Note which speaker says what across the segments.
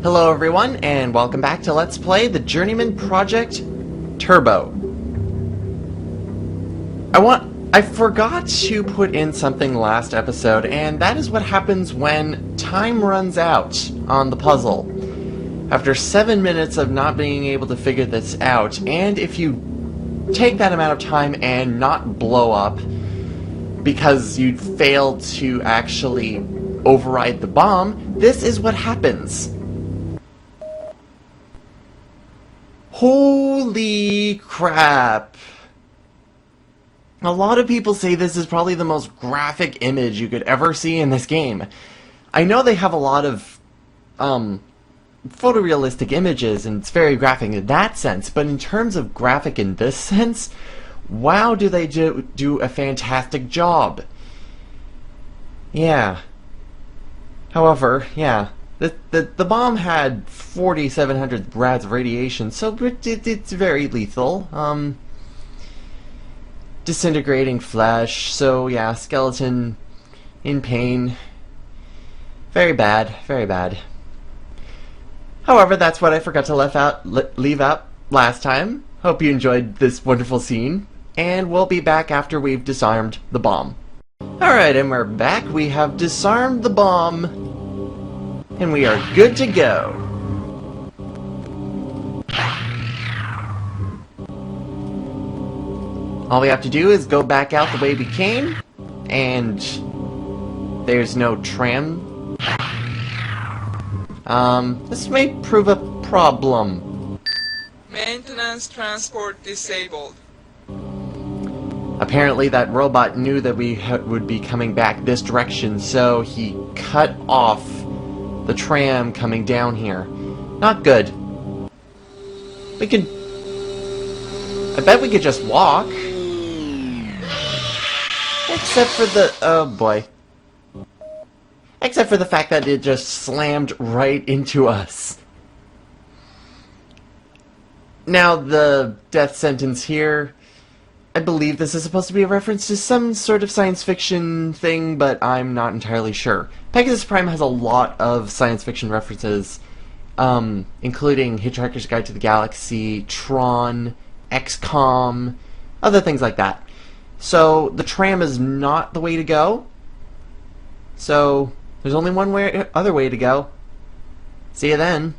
Speaker 1: Hello everyone, and welcome back to Let's Play the Journeyman Project Turbo. I forgot to put in something last episode, and that is what happens when time runs out on the puzzle. After 7 minutes of not being able to figure this out, and if you take that amount of time and not blow up because you failed to actually override the bomb, this is what happens. Holy crap! A lot of people say this is probably the most graphic image you could ever see in this game. I know they have a lot of photorealistic images and it's very graphic in that sense, but in terms of graphic in this sense, wow, do they do a fantastic job. Yeah. However, yeah. The bomb had 4,700 rads of radiation, so it's very lethal. Disintegrating flesh, so yeah, skeleton in pain. Very bad, very bad. However, that's what I forgot to leave out last time. Hope you enjoyed this wonderful scene, and we'll be back after we've disarmed the bomb. Alright, and we're back. We have disarmed the bomb, and we are good to go. All we have to do is go back out the way we came, and there's no tram. This may prove a problem.
Speaker 2: Maintenance transport disabled.
Speaker 1: Apparently that robot knew that we would be coming back this direction, so he cut off the tram coming down here. Not good. We could... I bet we could just walk. Except for the... oh boy. Except for the fact that it just slammed right into us. Now, the death sentence here, I believe this is supposed to be a reference to some sort of science fiction thing, but I'm not entirely sure. Pegasus Prime has a lot of science fiction references, including Hitchhiker's Guide to the Galaxy, Tron, XCOM, other things like that. So, the tram is not the way to go. So, there's only one other way to go. See you then.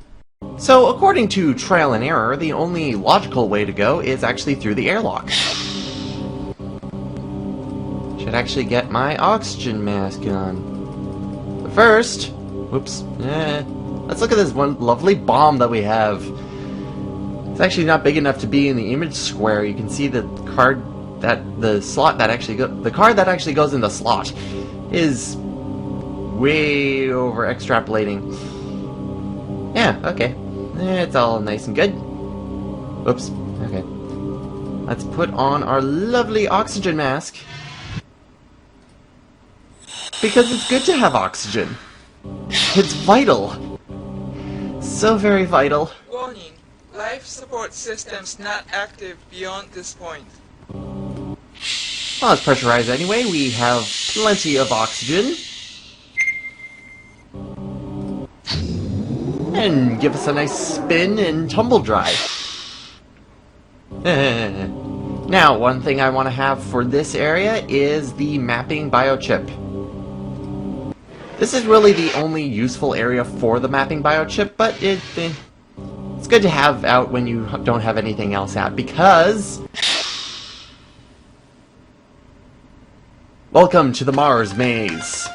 Speaker 1: So, according to trial and error, the only logical way to go is actually through the airlock. Should actually get my oxygen mask on. But first, whoops, let's look at this one lovely bomb that we have. It's actually not big enough to be in the image square. You can see the card that the card that actually goes in the slot is way over extrapolating. Yeah, okay. It's all nice and good. Oops. Okay. Let's put on our lovely oxygen mask. Because it's good to have oxygen. It's vital. So very vital.
Speaker 2: Warning. Life support systems not active beyond this point.
Speaker 1: Well, it's pressurized anyway. We have plenty of oxygen. And give us a nice spin and tumble dry. Now, one thing I want to have for this area is the mapping biochip. This is really the only useful area for the mapping biochip, but it's good to have out when you don't have anything else out, because... Welcome to the Mars Maze.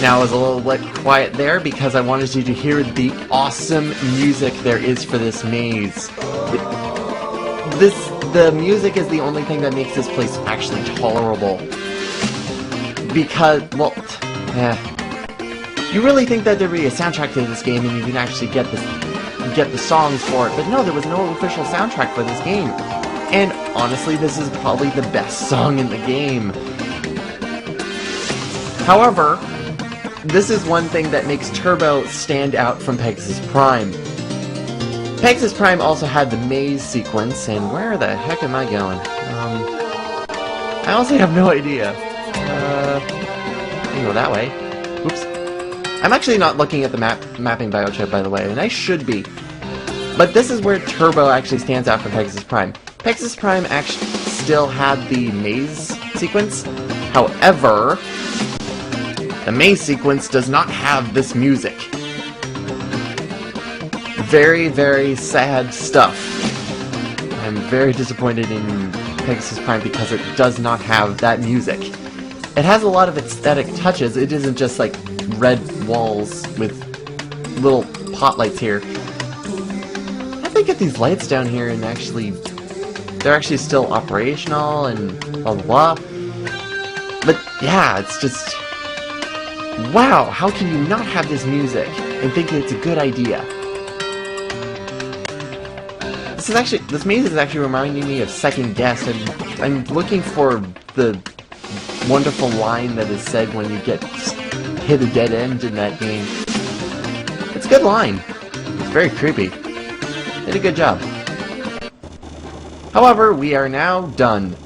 Speaker 1: Now, I was a little bit quiet there because I wanted you to hear the awesome music there is for this maze. The music is the only thing that makes this place actually tolerable. Because, well, you really think that there'd be a soundtrack to this game and you can actually get the songs for it, but no, there was no official soundtrack for this game. And honestly, this is probably the best song in the game. However, this is one thing that makes Turbo stand out from Pegasus Prime. Pegasus Prime also had the maze sequence, and where the heck am I going? I honestly have no idea. I can go that way. Oops. I'm actually not looking at the mapping biochip, by the way, and I should be. But this is where Turbo actually stands out for Pegasus Prime. Pegasus Prime actually still had the maze sequence. However, the maze sequence does not have this music. Very, very sad stuff. I'm very disappointed in Pegasus Prime because it does not have that music. It has a lot of aesthetic touches. It isn't just like red walls with little pot lights here. How do they get these lights down here and actually... they're actually still operational and blah blah blah. But yeah, it's just... wow, how can you not have this music and think it's a good idea? This maze is actually reminding me of Second Guess. I'm looking for the wonderful line that is said when you hit a dead end in that game. It's a good line. It's very creepy. Did a good job. However, we are now done.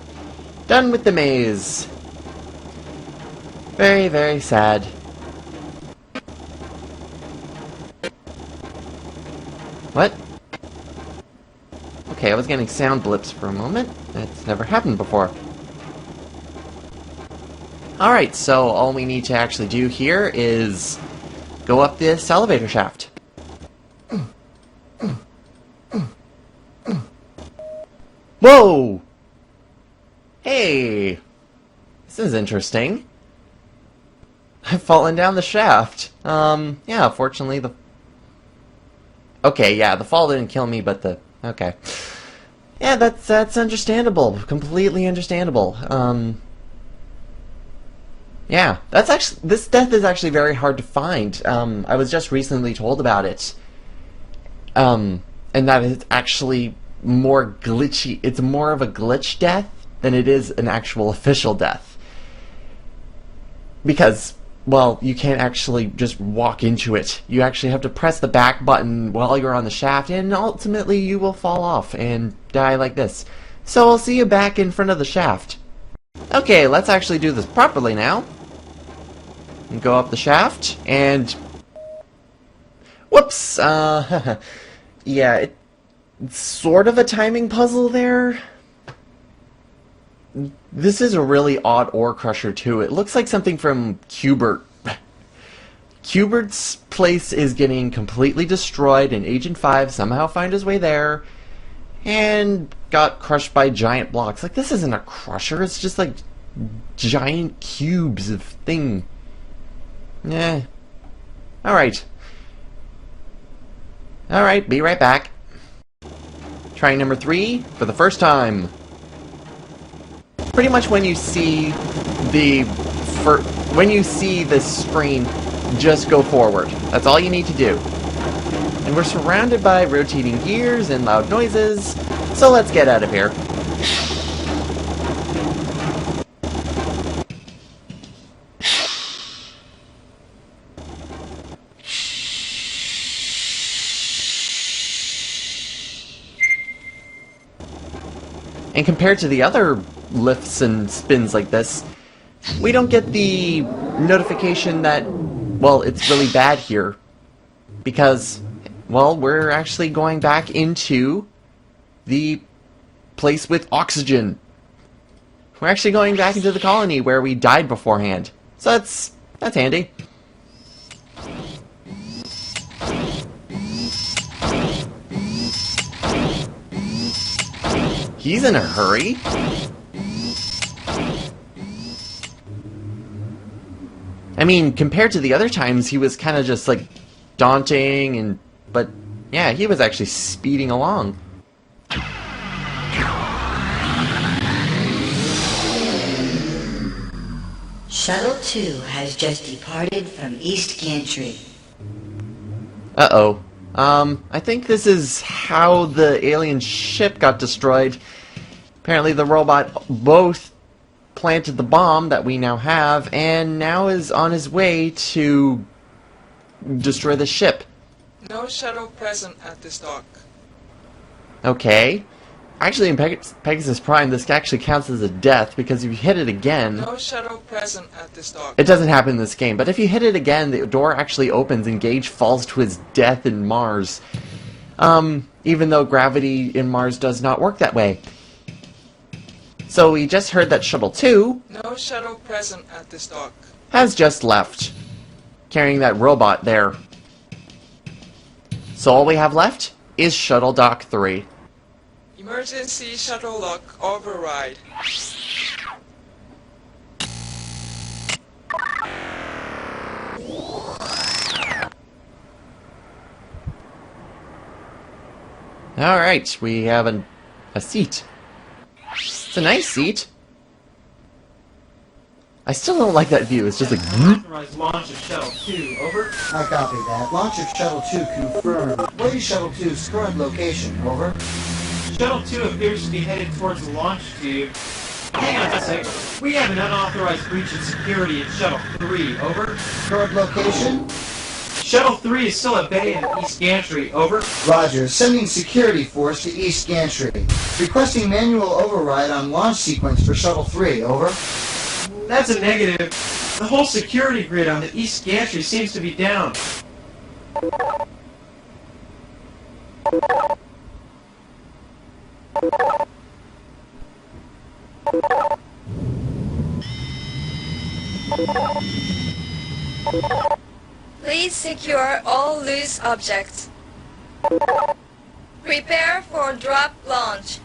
Speaker 1: Done with the maze. Very, very sad. What? Okay, I was getting sound blips for a moment. That's never happened before. Alright, so all we need to actually do here is go up this elevator shaft. Whoa! Hey! This is interesting. I've fallen down the shaft. Yeah, fortunately the... okay, yeah, the fall didn't kill me, but the... okay. Yeah, that's understandable. Completely understandable. Yeah, that's actually... this death is actually very hard to find. I was just recently told about it. And that it's actually more glitchy. It's more of a glitch death than it is an actual official death. Because, well, you can't actually just walk into it. You actually have to press the back button while you're on the shaft, and ultimately you will fall off and die like this. So I'll see you back in front of the shaft. Okay, let's actually do this properly now. And go up the shaft, and... whoops! Yeah, it's sort of a timing puzzle there. This is a really odd ore crusher, too. It looks like something from Qbert. Qbert's place is getting completely destroyed, and Agent 5 somehow found his way there, and got crushed by giant blocks. Like, this isn't a crusher, it's just like giant cubes of thing. Eh. Alright. Alright, be right back. Try number 3 for the first time. Pretty much when you see the screen, just go forward. That's all you need to do. And we're surrounded by rotating gears and loud noises, so let's get out of here. And compared to the other lifts and spins like this, we don't get the notification that, well, it's really bad here. Because, well, we're actually going back into the place with oxygen. We're actually going back into the colony where we died beforehand. So that's handy. He's in a hurry. I mean, compared to the other times, he was kind of just, like, daunting, but, yeah, he was actually speeding along.
Speaker 3: Shuttle 2 has just departed from East Gantry.
Speaker 1: Uh-oh. I think this is how the alien ship got destroyed. Apparently the robot both planted the bomb that we now have, and now is on his way to destroy the ship.
Speaker 2: No shuttle present at this dock.
Speaker 1: Okay. Actually, in Pegasus Prime, this actually counts as a death, because if you hit it again...
Speaker 2: No shuttle present at this dock.
Speaker 1: It doesn't happen in this game, but if you hit it again, the door actually opens and Gage falls to his death in Mars. Even though gravity in Mars does not work that way. So we just heard that Shuttle 2...
Speaker 2: No shuttle present at this dock.
Speaker 1: has just left, carrying that robot there. So all we have left is Shuttle Dock 3.
Speaker 2: Emergency shuttle lock override.
Speaker 1: Alright, we have a seat. It's a nice seat. I still don't like that view. It's just like...
Speaker 4: Authorized launch of Shuttle 2, over.
Speaker 5: I copy that. Launch of Shuttle 2 confirmed. What is Shuttle 2's current location? Over.
Speaker 4: Shuttle 2 appears to be headed towards the launch tube. Hang on a second. We have an unauthorized breach of security at Shuttle 3, over.
Speaker 5: Current location?
Speaker 4: Shuttle 3 is still at bay in East Gantry, over.
Speaker 5: Roger. Sending security force to East Gantry. Requesting manual override on launch sequence for Shuttle 3, over.
Speaker 4: That's a negative. The whole security grid on the East Gantry seems to be down.
Speaker 6: Please secure all loose objects. Prepare for drop launch.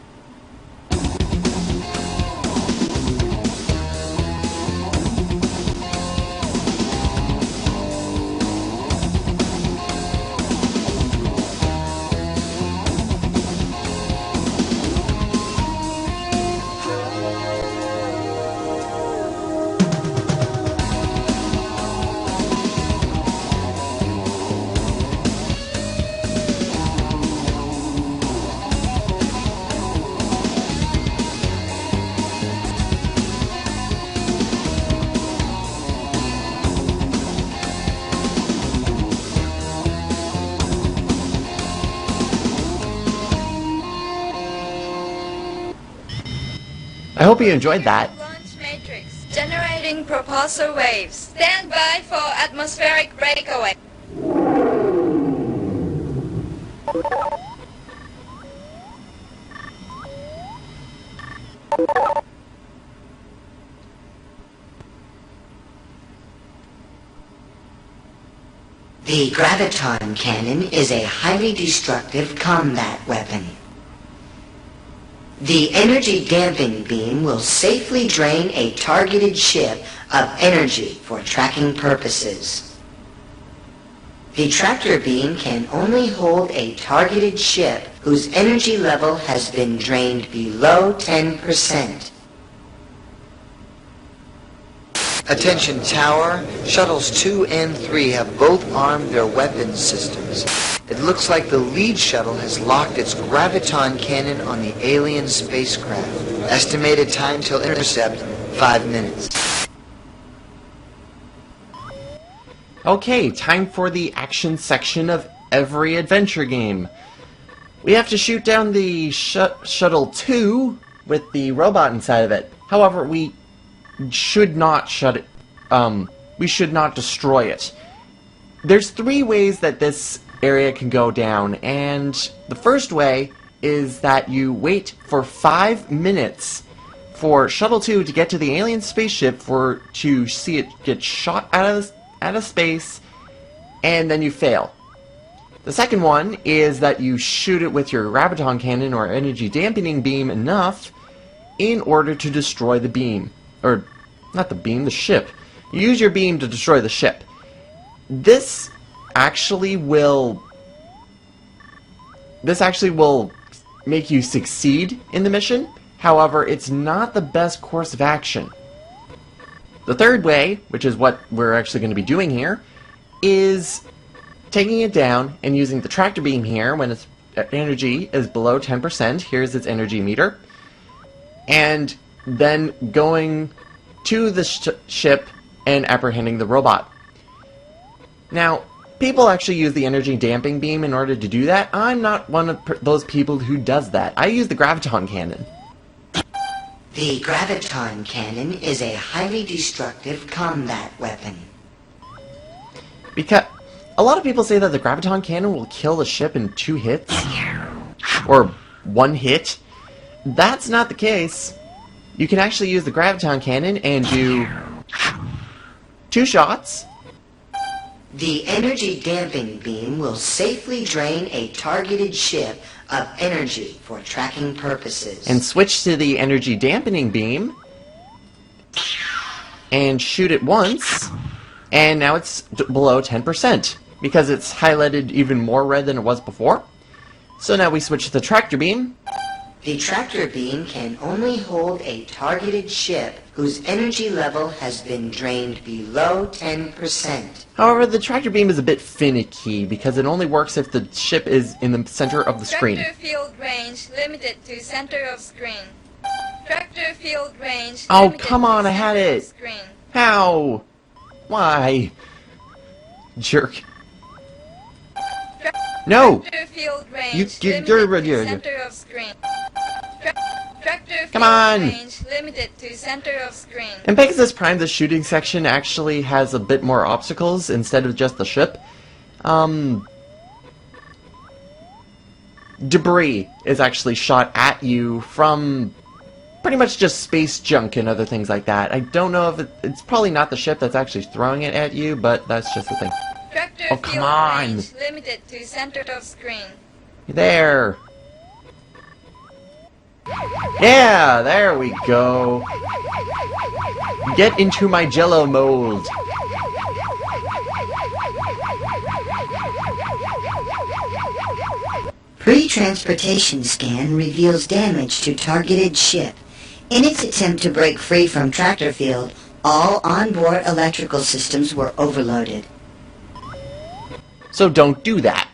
Speaker 1: I hope you enjoyed that.
Speaker 6: Launch matrix generating propulsor waves. Stand by for atmospheric breakaway.
Speaker 3: The graviton cannon is a highly destructive combat weapon. The energy damping beam will safely drain a targeted ship of energy for tracking purposes. The tractor beam can only hold a targeted ship whose energy level has been drained below 10%.
Speaker 5: Attention tower, Shuttles 2 and 3 have both armed their weapons systems. It looks like the lead shuttle has locked its graviton cannon on the alien spacecraft. Estimated time till intercept, 5 minutes.
Speaker 1: Okay, time for the action section of every adventure game. We have to shoot down the Shuttle 2 with the robot inside of it. However, we should not we should not destroy it. There's 3 ways that this area can go down, and the first way is that you wait for 5 minutes for Shuttle 2 to get to the alien spaceship to see it get shot out of space, and then you fail. The second one is that you shoot it with your graviton cannon or energy dampening beam enough in order to destroy the beam. Or, not the beam, the ship. You use your beam to destroy the ship. This actually will make you succeed in the mission. However, it's not the best course of action. The third way, which is what we're actually going to be doing here, is taking it down and using the tractor beam here when its energy is below 10%. Here's its energy meter. And then going to the ship and apprehending the robot. Now, People actually use the energy damping beam in order to do that. I'm not one of those people who does that. I use the graviton cannon.
Speaker 3: The graviton cannon is a highly destructive combat weapon.
Speaker 1: Because a lot of people say that the graviton cannon will kill the ship in 2 hits. Or 1 hit. That's not the case. You can actually use the graviton cannon and do 2 shots.
Speaker 3: The energy damping beam will safely drain a targeted ship of energy for tracking purposes.
Speaker 1: And switch to the energy dampening beam. And shoot it once. And now it's below 10%. Because it's highlighted even more red than it was before. So now we switch to the tractor beam.
Speaker 3: The tractor beam can only hold a targeted ship whose energy level has been drained below 10%.
Speaker 1: However, the tractor beam is a bit finicky because it only works if the ship is in the center of the screen.
Speaker 6: Tractor field range limited to center of screen. Tractor field range
Speaker 1: Oh,
Speaker 6: limited
Speaker 1: come
Speaker 6: to
Speaker 1: on, I had
Speaker 6: center of
Speaker 1: it.
Speaker 6: Screen.
Speaker 1: How? Why? Jerk. No!
Speaker 6: Tractor field range
Speaker 1: you're
Speaker 6: limited to center of screen. Tractor
Speaker 1: Come
Speaker 6: field
Speaker 1: on.
Speaker 6: range limited to center of screen.
Speaker 1: In Pegasus Prime, the shooting section actually has a bit more obstacles instead of just the ship. Debris is actually shot at you from pretty much just space junk and other things like that. I don't know if it's probably not the ship that's actually throwing it at you, but that's just the thing.
Speaker 6: Tractor
Speaker 1: Oh, come
Speaker 6: field
Speaker 1: on.
Speaker 6: range limited to center of screen.
Speaker 1: There! Yeah, there we go. Get into my jello mold.
Speaker 3: Pre-transportation scan reveals damage to targeted ship. In its attempt to break free from tractor field, all onboard electrical systems were overloaded.
Speaker 1: So don't do that.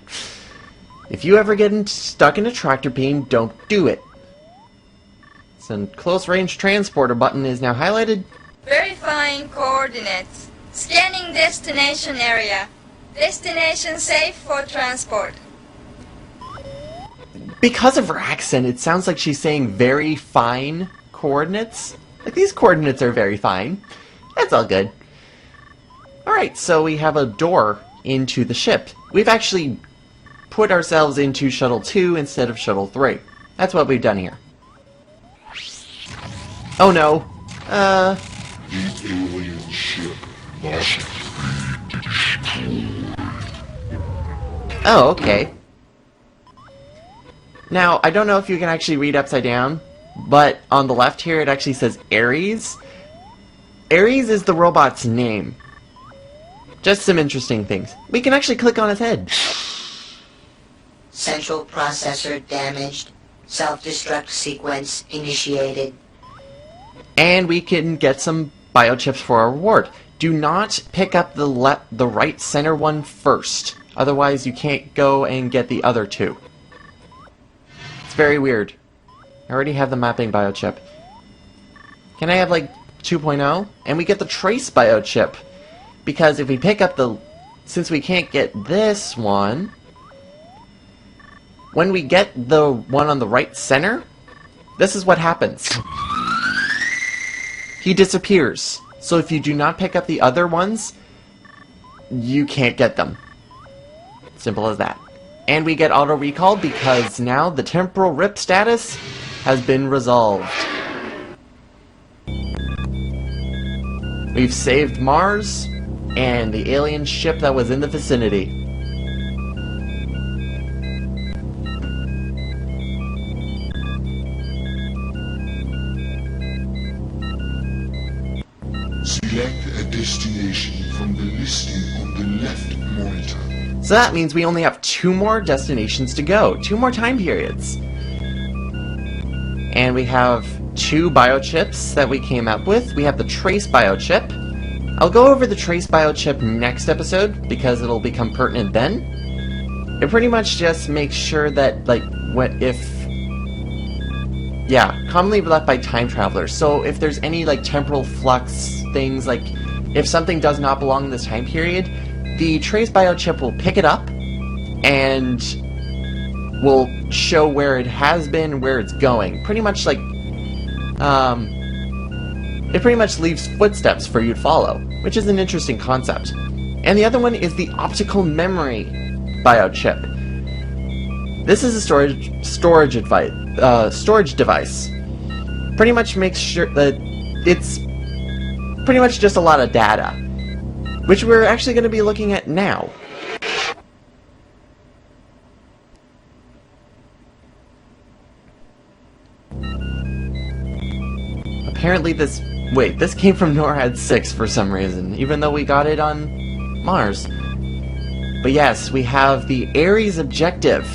Speaker 1: If you ever get stuck in a tractor beam, don't do it. So close range transporter button is now highlighted.
Speaker 6: Verifying coordinates. Scanning destination area. Destination safe for transport.
Speaker 1: Because of her accent, it sounds like she's saying very fine coordinates. Like, these coordinates are very fine. That's all good. Alright, so we have a door into the ship. We've actually put ourselves into Shuttle 2 instead of Shuttle 3. That's what we've done here. Oh no.
Speaker 7: The alien ship must be destroyed.
Speaker 1: Oh, okay. Now, I don't know if you can actually read upside down, but on the left here it actually says Ares. Ares is the robot's name. Just some interesting things. We can actually click on his head.
Speaker 3: Central processor damaged. Self-destruct sequence initiated.
Speaker 1: And we can get some biochips for our reward. Do not pick up the right center one first. Otherwise you can't go and get the other 2. It's very weird. I already have the mapping biochip. Can I have like 2.0? And we get the trace biochip. Because if we pick up since we can't get this one, when we get the one on the right center, this is what happens. He disappears. So if you do not pick up the other ones, you can't get them. Simple as that. And we get auto recall because now the temporal rip status has been resolved. We've saved Mars and the alien ship that was in the vicinity.
Speaker 7: Select a destination from the listing on the left monitor.
Speaker 1: So that means we only have 2 more destinations to go. 2 more time periods. And we have 2 biochips that we came up with. We have the trace biochip. I'll go over the trace biochip next episode because it'll become pertinent then. It pretty much just makes sure that, like, commonly left by time travelers. So if there's any, like, temporal flux things, like, if something does not belong in this time period, the Trace biochip will pick it up and will show where it has been, where it's going. Pretty much like, it pretty much leaves footsteps for you to follow, which is an interesting concept. And the other one is the optical memory biochip. This is a storage device. Pretty much makes sure that it's pretty much just a lot of data, which we're actually going to be looking at now. Apparently this came from NORAD 6 for some reason, even though we got it on Mars. But yes, we have the Ares objective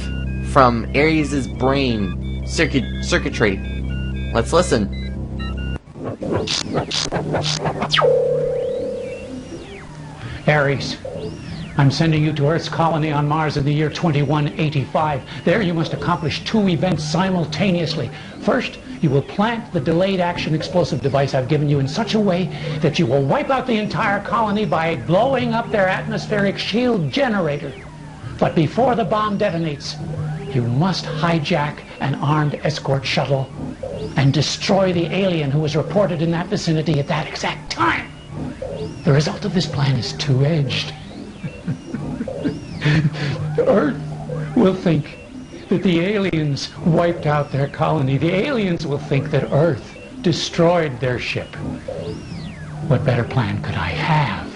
Speaker 1: from Ares' brain circuitry. Let's listen.
Speaker 8: Ares, I'm sending you to Earth's colony on Mars in the year 2185. There you must accomplish 2 events simultaneously. First, you will plant the delayed action explosive device I've given you in such a way that you will wipe out the entire colony by blowing up their atmospheric shield generator. But before the bomb detonates, you must hijack an armed escort shuttle and destroy the alien who was reported in that vicinity at that exact time. The result of this plan is two-edged. Earth will think that the aliens wiped out their colony. The aliens will think that Earth destroyed their ship. What better plan could I have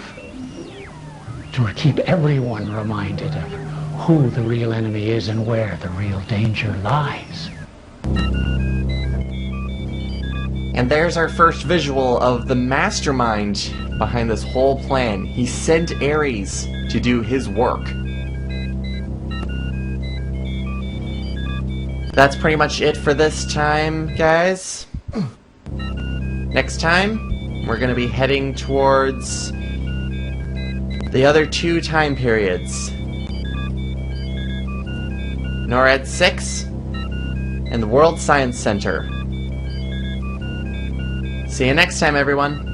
Speaker 8: to keep everyone reminded of who the real enemy is and where the real danger lies?
Speaker 1: And there's our first visual of the mastermind behind this whole plan. He sent Ares to do his work. That's pretty much it for this time, guys. Next time, we're going to be heading towards the other 2 time periods. NORAD 6 and the World Science Center. See you next time, everyone.